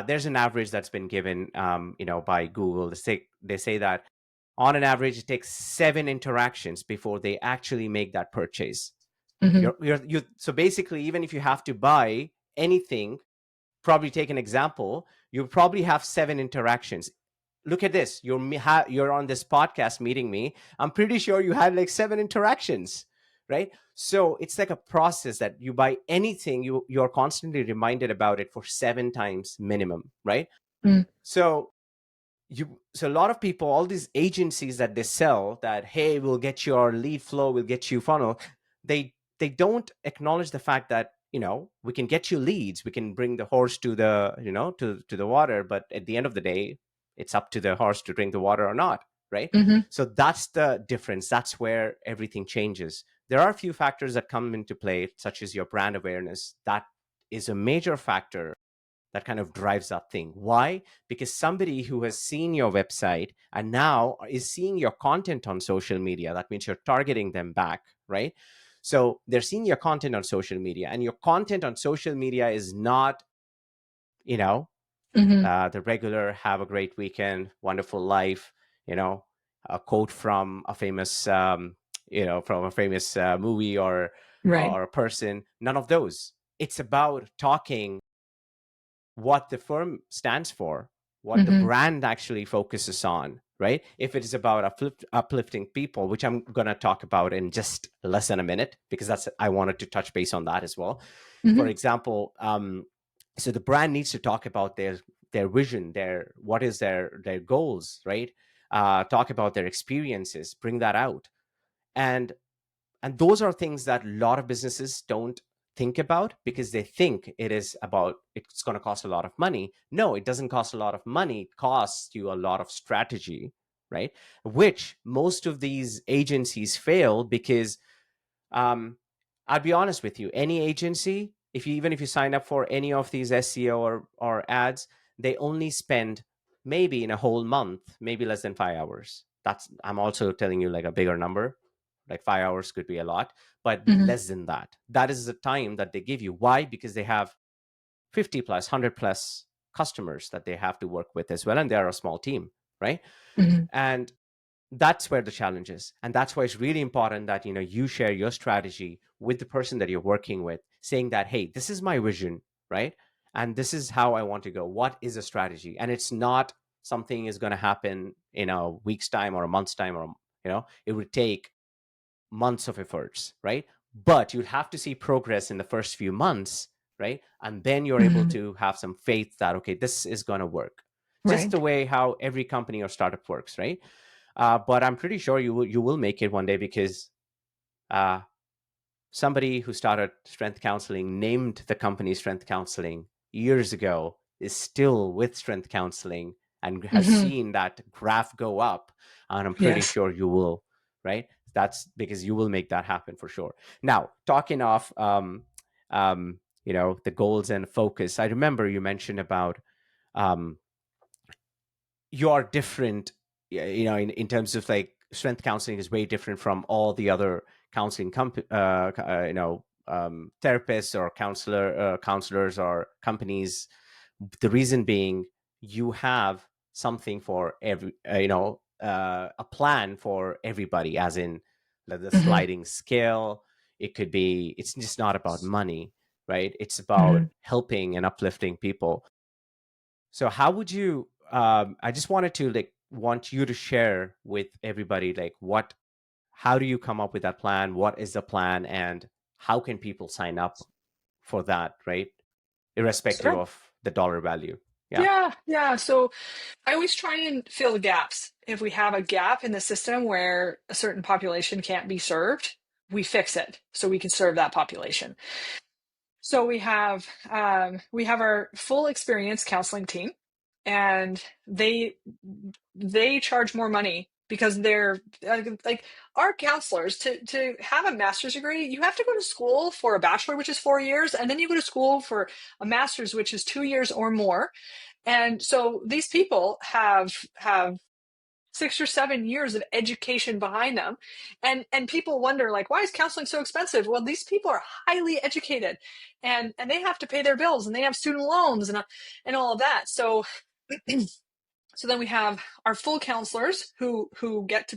there's an average that's been given by Google. They say that on an average it takes 7 interactions before they actually make that purchase. Mm-hmm. So basically, even if you have to buy anything, probably take an example, you probably have 7 interactions. Look at this. You're on this podcast meeting me. I'm pretty sure you had like 7 interactions, right? So it's like a process that you buy anything, you're constantly reminded about it for 7 times minimum, right? Mm-hmm. So so a lot of people, all these agencies that they sell that, hey, we'll get your lead flow, we'll get you funnel, they don't acknowledge the fact that we can get you leads, we can bring the horse to the to the water, but at the end of the day, it's up to the horse to drink the water or not, right? Mm-hmm. So that's the difference. That's where everything changes. There are a few factors that come into play, such as your brand awareness. That is a major factor that kind of drives that thing. Why? Because somebody who has seen your website and now is seeing your content on social media, that means you're targeting them back, right? So they're seeing your content on social media, and your content on social media is not, you know, Mm-hmm. the regular "have a great weekend, wonderful life," a quote from a famous, movie Right. or a person. None of those. It's about talking what the firm stands for, what the Mm-hmm. brand actually focuses on, right? If it is about uplifting people, which I'm going to talk about in just less than a minute, because I wanted to touch base on that as well. For Mm-hmm. example, so the brand needs to talk about their vision, what is their goals, right? Talk about their experiences, bring that out. And those are things that a lot of businesses don't think about, because they think it's going to cost a lot of money. No, it doesn't cost a lot of money. It costs you a lot of strategy, right? Which most of these agencies fail because, um, I'll be honest with you, any agency, even if you sign up for any of these SEO or ads, they only spend maybe in a whole month, maybe less than 5 hours. I'm also telling you like a bigger number, like 5 hours could be a lot, but Mm-hmm. less than that. That is the time that they give you. Why? Because they have 50 plus, 100 plus customers that they have to work with as well. And they're a small team, right? Mm-hmm. And that's where the challenge is. And that's why it's really important that, you share your strategy with the person that you're working with, saying that, hey, this is my vision, right? And this is how I want to go. What is a strategy? And it's not something is going to happen in a week's time or a month's time, or, it would take months of efforts, right? But you'd have to see progress in the first few months, right? And then you're able Mm-hmm. to have some faith that, okay, this is going to work. Just Right. the way how every company or startup works, right? But I'm pretty sure you will make it one day, because uh, somebody who started strength counseling, named the company Strength Counseling years ago, is still with strength counseling and has Mm-hmm. seen that graph go up. And I'm pretty Yes. sure you will, right? That's because you will make that happen for sure. Now, talking of the goals and focus, I remember you mentioned about um, you are different, in terms of like strength counseling is way different from all the other counseling therapists or counselors or companies. The reason being, you have something for every a plan for everybody, as in the Mm-hmm. sliding scale. It's just not about money, right? It's about Mm-hmm. helping and uplifting people. So how would you, I just wanted to want you to share with everybody, like how do you come up with that plan? What is the plan, and how can people sign up for that, right? Irrespective Sure. of the dollar value. Yeah. Yeah. So I always try and fill the gaps. If we have a gap in the system where a certain population can't be served, we fix it so we can serve that population. So we have our full experience counseling team, and they charge more money because they're like our counselors. To have a master's degree, you have to go to school for a bachelor, which is 4 years, and then you go to school for a master's, which is 2 years or more. And so these people have 6 or 7 years of education behind them. And people wonder, like, why is counseling so expensive? Well, these people are highly educated, and they have to pay their bills, and they have student loans and all of that. So so then we have our full counselors who get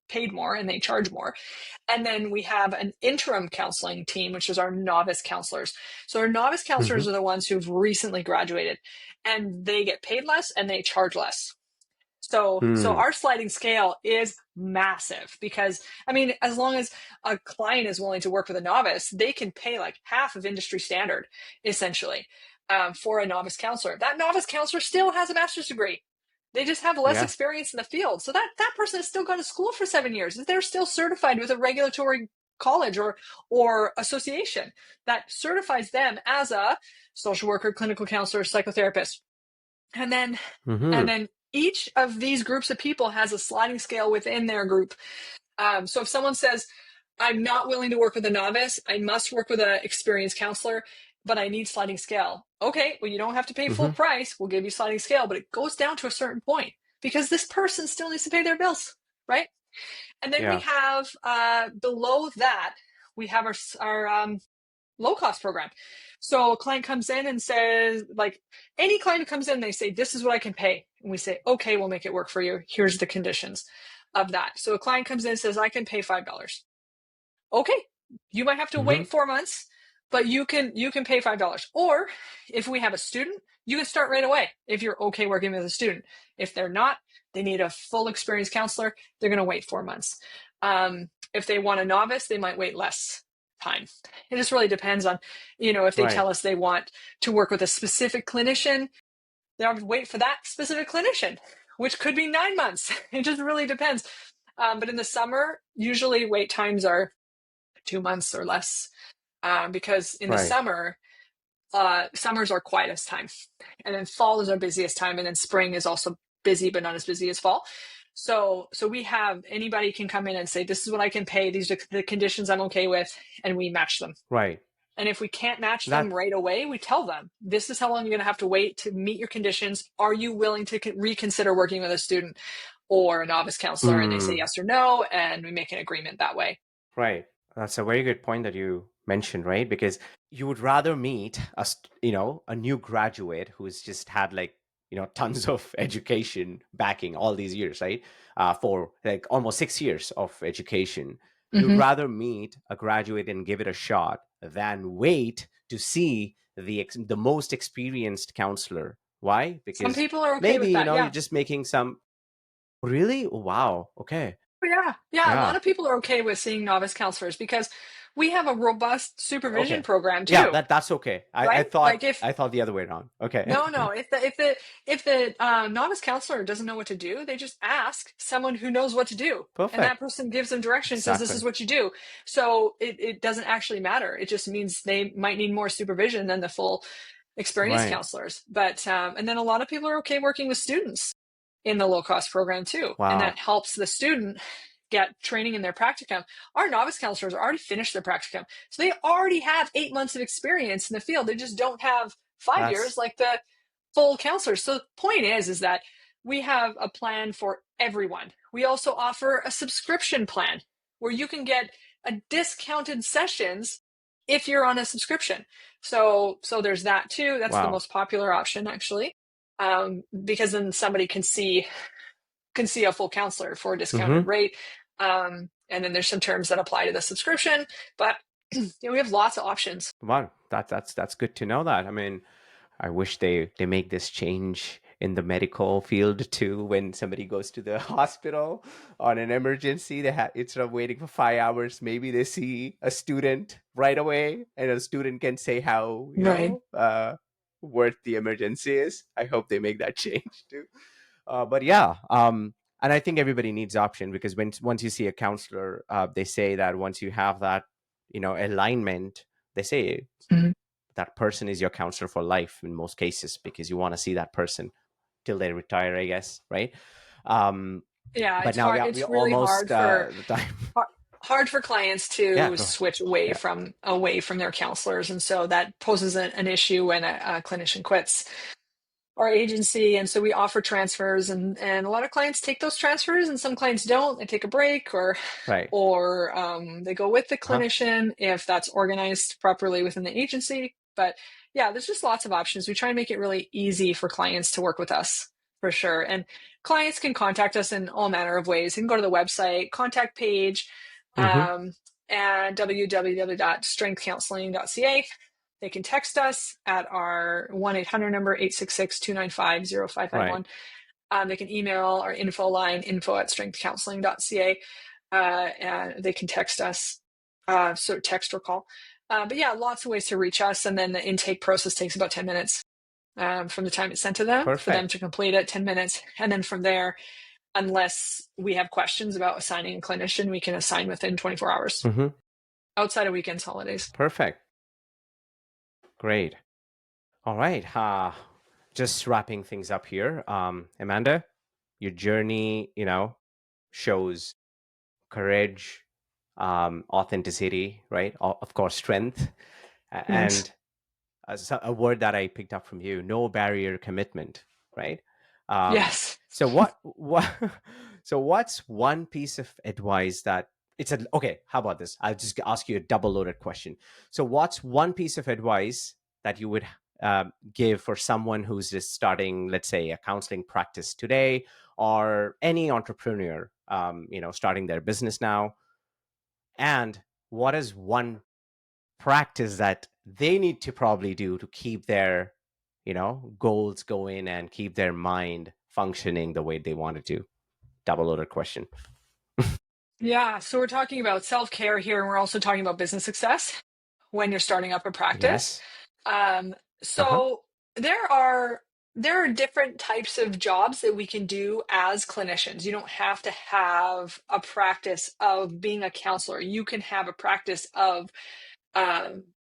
paid more, and they charge more. And then we have an interim counseling team, which is our novice counselors. So our novice Mm-hmm. counselors are the ones who've recently graduated, and they get paid less and they charge less. So Hmm. our sliding scale is massive, because I mean, as long as a client is willing to work with a novice, they can pay like half of industry standard, essentially, for a novice counselor. That novice counselor still has a master's degree. They just have less Yeah. experience in the field. So that person has still gone to school for 7 years. They're still certified with a regulatory college or association that certifies them as a social worker, clinical counselor, psychotherapist. And then and Mm-hmm. then each of these groups of people has a sliding scale within their group. So if someone says, I'm not willing to work with a novice, I must work with an experienced counselor, but I need sliding scale. Okay, well, you don't have to pay full Mm-hmm. price. We'll give you sliding scale, but it goes down to a certain point because this person still needs to pay their bills, right? And then we Yeah. have below that, we have our low cost program. So a client comes in and says, like, any client who comes in, they say, this is what I can pay. And we say, okay, we'll make it work for you. Here's the conditions of that. So a client comes in and says, I can pay $5. Okay, you might have to Mm-hmm. wait 4 months, but you can pay $5. Or if we have a student, you can start right away if you're okay working with a student. If they're not, they need a full experienced counselor, they're going to wait 4 months. If they want a novice, they might wait less time. It just really depends on, if they tell Right. us they want to work with a specific clinician, they'll have to wait for that specific clinician, which could be 9 months. It just really depends. But in the summer, usually wait times are 2 months or less, because in the Right. summer, summers are quietest time, and then fall is our busiest time, and then spring is also busy but not as busy as fall. So we have anybody can come in and say, this is what I can pay, these are the conditions I'm okay with, and we match them. Right. And if we can't match them That. right away, we tell them, this is how long you're going to have to wait to meet your conditions. Are you willing to reconsider working with a student? or a novice counselor, and they say yes or no, and we make an agreement that way. Right. That's a very good point that you mentioned, right? Because you would rather meet a new graduate who's just had like, tons of education backing all these years, right? For like almost 6 years of education. You'd rather meet a graduate and give it a shot than wait to see the most experienced counselor. Why? Some Because people are okay maybe, with that. you're Yeah. just making some. Really? Wow. Okay. Yeah. A lot Yeah. of people are okay with seeing novice counselors because we have a robust supervision Okay. program Yeah, too, that's okay. I right? thought Like if I thought the other way around. Okay. no, if the novice counselor doesn't know what to do, they just ask someone who knows what to do, and that Perfect. person gives them direction, says this Exactly. is what you do. So it doesn't actually matter. It just means they might need more supervision than the full experienced Right. counselors. But and then a lot of people are okay working with students in the low cost program too, and Wow. that helps the student get training in their practicum. Our novice counselors already finished their practicum, so they already have 8 months of experience in the field. They just don't have 5 years That's like the full counselors. So the point is that we have a plan for everyone. We also offer a subscription plan where you can get a discounted sessions if you're on a subscription. So there's that too. That's the wow. most popular option actually, because then somebody can see a full counselor for a discounted Mm-hmm. rate. And then there's some terms that apply to the subscription, but we have lots of options. Wow. That's good to know that. I mean, I wish they make this change in the medical field too. When somebody goes to the hospital on an emergency, they have, instead of waiting for 5 hours, maybe they see a student right away, and a student can say how Right. worth the emergency is. I hope they make that change too. But yeah, and I think everybody needs option, because once you see a counselor, they say that once you have that, alignment, they say Mhm. that person is your counselor for life in most cases, because you want to see that person till they retire, I guess, right? Yeah, But it's now, hard. yeah, we It's really almost hard for the time. clients Yeah, to go ahead. switch away Yeah, from their counselors, and so that poses an issue when a clinician quits our agency. And so we offer transfers, and a lot of clients take those transfers, and some clients don't. They take a break, or right. they go with the Huh. clinician if that's organized properly within the agency. But yeah, there's just lots of options. We try and make it really easy for clients to work with us, for sure. And clients can contact us in all manner of ways. They can go to the website contact page, Mm-hmm. at www.strengthcounselling.ca. They can text us at our 1-800 number, 866-295-0551. Right. They can email our info line, info@strengthcounselling.ca. And they can text us, so text or call. But yeah, lots of ways to reach us. And then the intake process takes about 10 minutes from the time it's sent to them, for them Perfect. to complete it, 10 minutes. And then from there, unless we have questions about assigning a clinician, we can assign within 24 hours Mm-hmm. outside of weekends, holidays. Perfect. Great. All right. Just wrapping things up here. Amanda, your journey, shows courage, authenticity, right? Of course, strength, Yes. and a word that I picked up from you: no barrier commitment, right? Um, Yes. so what? So what's one piece of advice that okay? How about this? I'll just ask you a double-loaded question. So what's one piece of advice that you would give for someone who's just starting, let's say, a counseling practice today, or any entrepreneur, starting their business now? And what is one practice that they need to probably do to keep their, goals going and keep their mind functioning the way they want it to? Double loaded question. Yeah. So we're talking about self-care here, and we're also talking about business success when you're starting up a practice. Yes. Um, Uh-huh. so there are different types of jobs that we can do as clinicians. You don't have to have a practice of being a counselor. You can have a practice of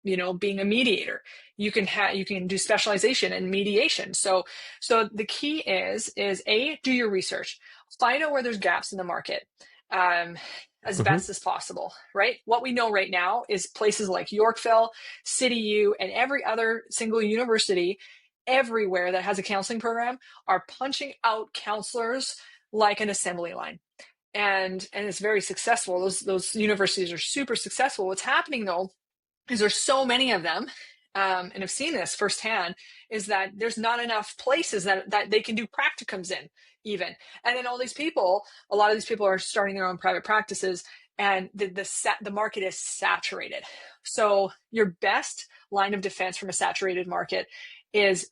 being a mediator. You can do specialization in mediation. So the key is do your research, find out where there's gaps in the market, as Mm-hmm. best as possible, right? What we know right now is places like Yorkville, City U, and every other single university everywhere that has a counseling program are punching out counselors like an assembly line. And it's very successful. Those universities are super successful. What's happening though is there's so many of them, and I've seen this firsthand, is that there's not enough places that they can do practicums in even. And then a lot of these people are starting their own private practices, and the market is saturated. So your best line of defense from a saturated market is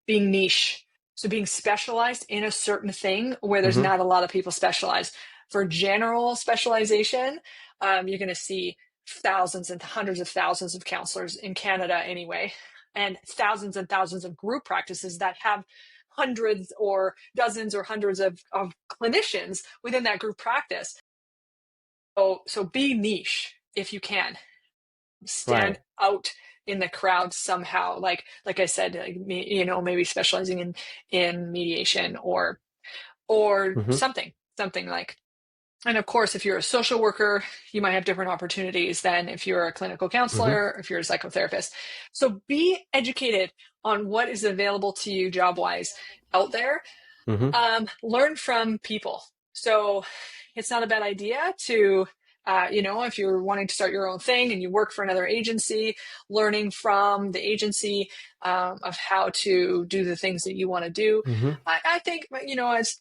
being niche. So being specialized in a certain thing where there's not a lot of people specialized. For general specialization, you're going to see thousands and hundreds of thousands of counselors in Canada anyway, and thousands and thousands of group practices that have hundreds or dozens or hundreds of clinicians within that group practice. So be niche if you can. Stand out in the crowd somehow, like I said, maybe specializing in mediation or something like. And of course, if you're a social worker, you might have different opportunities than if you're a clinical counselor, if you're a psychotherapist. So be educated on what is available to you job-wise out there. Learn from people. So it's not a bad idea to, if you're wanting to start your own thing and you work for another agency, learning from the agency of how to do the things that you want to do. I think,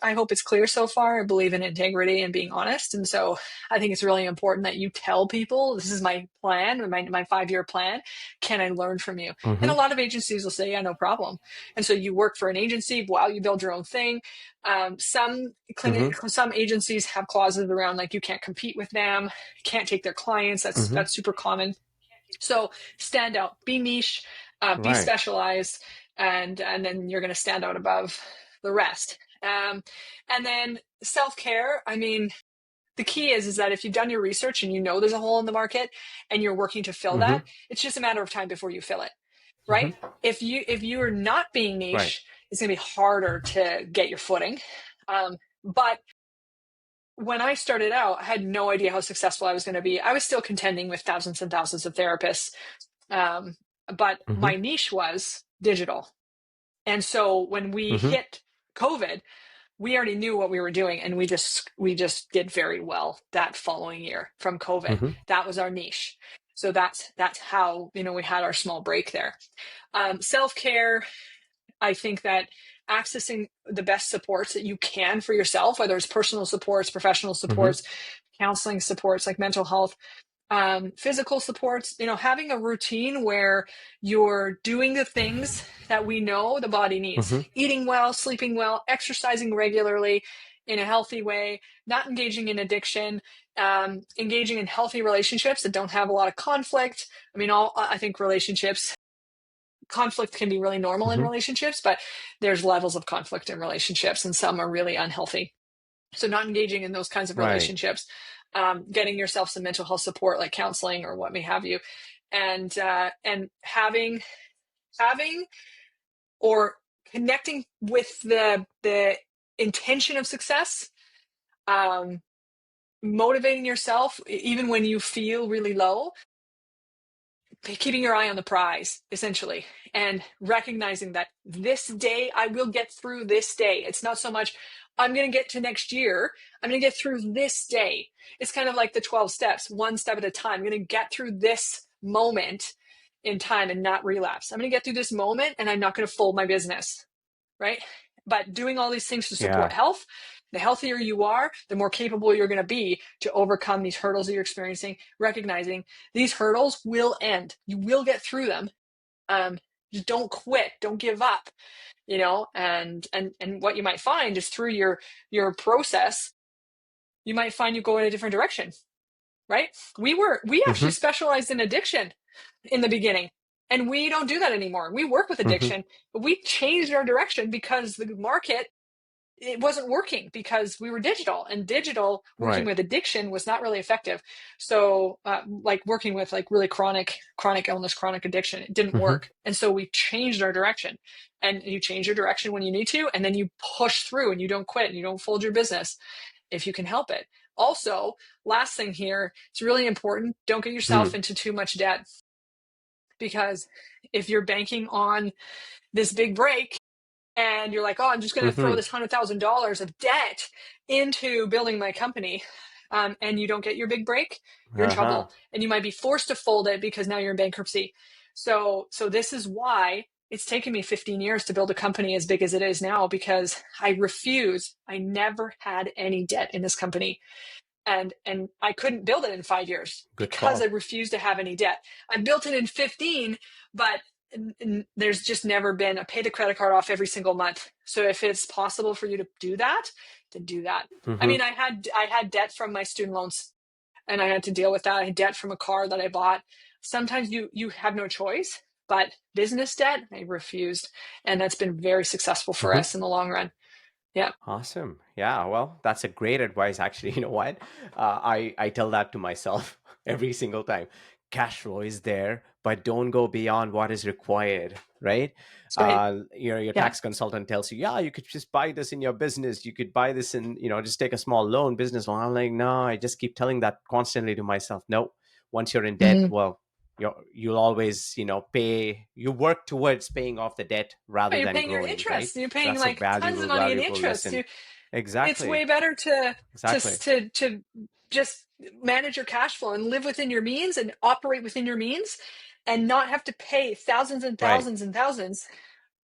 I hope it's clear so far. I believe in integrity and being honest. And so I think it's really important that you tell people, this is my plan, my 5-year plan. Can I learn from you? And a lot of agencies will say, yeah, no problem. And so you work for an agency while you build your own thing. Some agencies have clauses around like you can't compete with them, can't take their clients. That's super common. So stand out, be niche, be specialized, and then you're going to stand out above the rest. And then self-care. I mean, the key is that if you've done your research and there's a hole in the market and you're working to fill that, it's just a matter of time before you fill it, right? If you are not being niche, it's going to be harder to get your footing. But when I started out, I had no idea how successful I was going to be. I was still contending with thousands and thousands of therapists. But my niche was digital. And so when we hit COVID, we already knew what we were doing, and we just did very well that following year from COVID. That was our niche. So that's how, we had our small break there. Self-care, I think that accessing the best supports that you can for yourself, whether it's personal supports, professional supports, counseling supports like mental health, physical supports, having a routine where you're doing the things that we know the body needs, eating well, sleeping well, exercising regularly in a healthy way, not engaging in addiction, engaging in healthy relationships that don't have a lot of conflict. I mean, I think conflict can be really normal in relationships, but there's levels of conflict in relationships, and some are really unhealthy. So not engaging in those kinds of relationships, getting yourself some mental health support like counseling or what may have you, and having or connecting with the intention of success, motivating yourself even when you feel really low, keeping your eye on the prize, essentially, and recognizing that this day I will get through this day. It's not so much I'm going to get to next year. I'm going to get through this day. It's kind of like the 12 steps, one step at a time. I'm going to get through this moment in time and not relapse. I'm going to get through this moment, and I'm not going to fold my business, right? But doing all these things to support health, the healthier you are, the more capable you're going to be to overcome these hurdles that you're experiencing, recognizing these hurdles will end. You will get through them. Just don't quit. Don't give up, and what you might find is through your process, you might find you go in a different direction, right? We actually specialized in addiction in the beginning, and we don't do that anymore. We work with addiction, but we changed our direction because the market, it wasn't working because we were digital, and digital working with addiction was not really effective. So like working with like really chronic illness, chronic addiction, it didn't work. And so we changed our direction, and you change your direction when you need to, and then you push through and you don't quit and you don't fold your business if you can help it. Also, last thing here, it's really important. Don't get yourself into too much debt, because if you're banking on this big break, and you're like, oh, I'm just going to throw this $100,000 of debt into building my company, and you don't get your big break, you're in trouble, and you might be forced to fold it because now you're in bankruptcy. So this is why it's taken me 15 years to build a company as big as it is now, because I never had any debt in this company. And I couldn't build it in 5 years because I refused to have any debt. I built it in 15, but there's just never been a pay the credit card off every single month. So if it's possible for you to do that, then do that. I mean, I had debt from my student loans, and I had to deal with that. I had debt from a car that I bought. Sometimes you have no choice, but business debt, I refused. And that's been very successful for us in the long run. Yeah. Awesome. Yeah. Well, that's a great advice, actually. You know what? I tell that to myself every single time. Cash flow is there, but don't go beyond what is required, right? Right. Your tax consultant tells you, yeah, you could just buy this in your business. You could buy this in, just take a small loan, business loan. I'm like, no, I just keep telling that constantly to myself. No, once you're in debt, well, you'll always, pay. You work towards paying off the debt rather you're than paying growing, your interest. right? You're paying So like tons of money in interest. Exactly. It's way better to just manage your cash flow and live within your means and operate within your means, and not have to pay thousands and thousands and thousands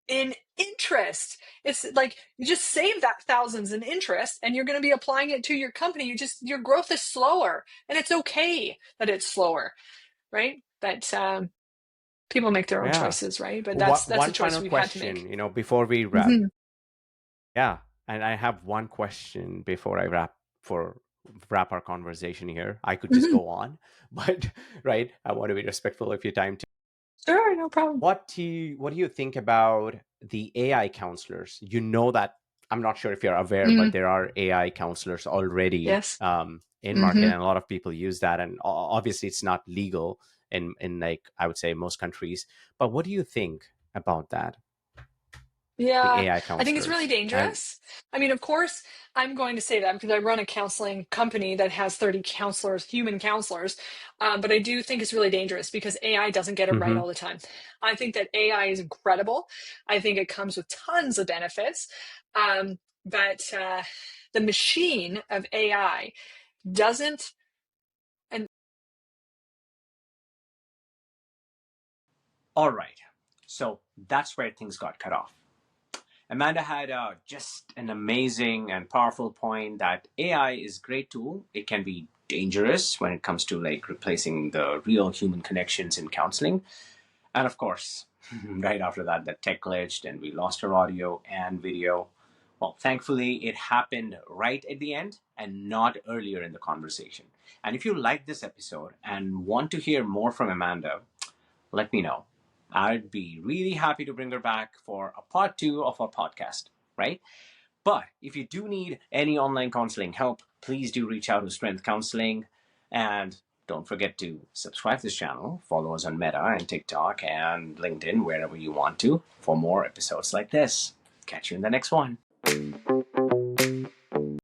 in interest. It's like you just save that thousands in interest, and you're going to be applying it to your company. Your growth is slower, and it's okay that it's slower, right? But people make their own choices, right? But that's a choice we've had to make. Before we wrap. Yeah, and I have one question before I wrap our conversation here. I could just go on, but right, I want to be respectful of your time too. Sure, no problem. What do you think about the AI counselors? You know that, I'm not sure if you're aware, but there are AI counselors already in market, and a lot of people use that. And obviously, it's not legal in like, I would say, most countries. But what do you think about that? Yeah, I think it's really dangerous. I mean, of course, I'm going to say that because I run a counseling company that has 30 counselors, human counselors. But I do think it's really dangerous because AI doesn't get it right all the time. I think that AI is incredible. I think it comes with tons of benefits. But the machine of AI doesn't. And all right, so that's where things got cut off. Amanda had just an amazing and powerful point that AI is a great tool. It can be dangerous when it comes to like replacing the real human connections in counseling. And of course, right after that, the tech glitched and we lost our audio and video. Well, thankfully, it happened right at the end and not earlier in the conversation. And if you like this episode and want to hear more from Amanda, let me know. I'd be really happy to bring her back for a part 2 of our podcast, right? But if you do need any online counseling help, please do reach out to Strength Counselling. And don't forget to subscribe to this channel, follow us on Meta and TikTok and LinkedIn, wherever you want to, for more episodes like this. Catch you in the next one.